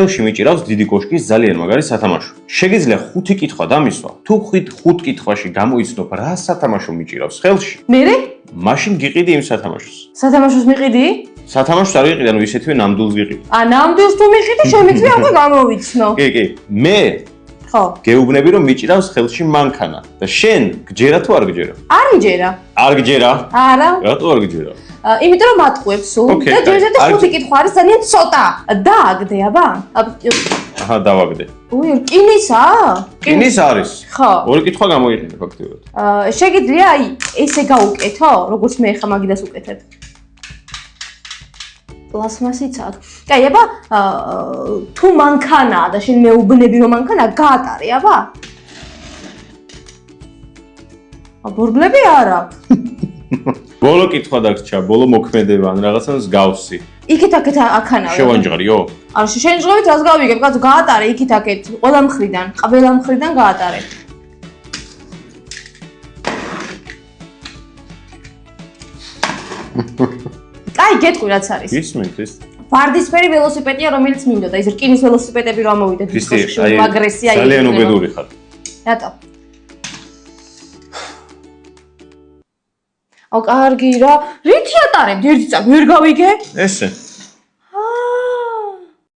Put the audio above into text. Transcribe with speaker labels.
Speaker 1: ხელში მიჭირავს დიდი კოშკის ძალიან მაგარი სათამაშო. შეგიძლია 5 კითხვა დამისვა. თუ 5 კითხვაში გამოიცნობ რა სათამაშო მიჭირავს ხელში,
Speaker 2: მერე?
Speaker 1: მაშინ გიყიდი იმ სათამაშოს.
Speaker 2: სათამაშოს მიყიდი?
Speaker 1: სათამაშოს არ ვიყიდე, ანუ ისეთივე ნამდვილს ვიყიდე.
Speaker 2: ნამდვილს თუ მიყიდი, შემიძლია უკვე გამოვიცნო.
Speaker 1: კი. მე
Speaker 2: ხო.
Speaker 1: გეუბნები რომ მიჭირავს ხელში მანქანა და შენ გჯერა თუ არ გჯერა?
Speaker 2: არ მიჯერა.
Speaker 1: არ გჯერა?
Speaker 2: არა.
Speaker 1: რატო არ გჯერა?
Speaker 2: იმიტომ რომ მატყუებს სულ და ჯერჯერობით 5 კითხვა არის ძალიან ცოტა. დააგდე, აბა?
Speaker 1: აჰა, დავაგდე.
Speaker 2: უი, რკინისა?
Speaker 1: რკინის არის.
Speaker 2: ხო.
Speaker 1: ორი კითხვა გამოიყენე ფაქტიურად.
Speaker 2: შეგიძლია აი ესე გაუკეთო, როგორც მე ხა მაგიდას უკეთებ. პლასმასიც აქვს. კაი, აბა, თუ მანქანაა და შენ მეუბნები რომ მანქანა გაატარე, აბა? ბორბლები არა.
Speaker 1: ბოლო კითხვა დაგრჩა, ბოლო მოქმედება ან რაღაცა მსგავსი.
Speaker 2: იქით-აქეთ აქანავე.
Speaker 1: შევანჯღარიო?
Speaker 2: არა, შენ ჟღავით რას გავიგებ? კაცო, გაატარე იქით-აქეთ, ყველა მხრიდან გაატარე. აი, გეტყვი რაც არის.
Speaker 1: ისმენთ ის.
Speaker 2: ვარდისფერი ველოსიპედია, რომელიც მინდოდა, ის რკინის ველოსიპედები რომ ამოვიდეთ დისკოში, აგრესია იქნება.
Speaker 1: ძალიან უბედური ხარ.
Speaker 2: რატო? აუ, კარგი რა. რითი ატარებდი? ერთი წამი ვერ გავიგე?
Speaker 1: ესე.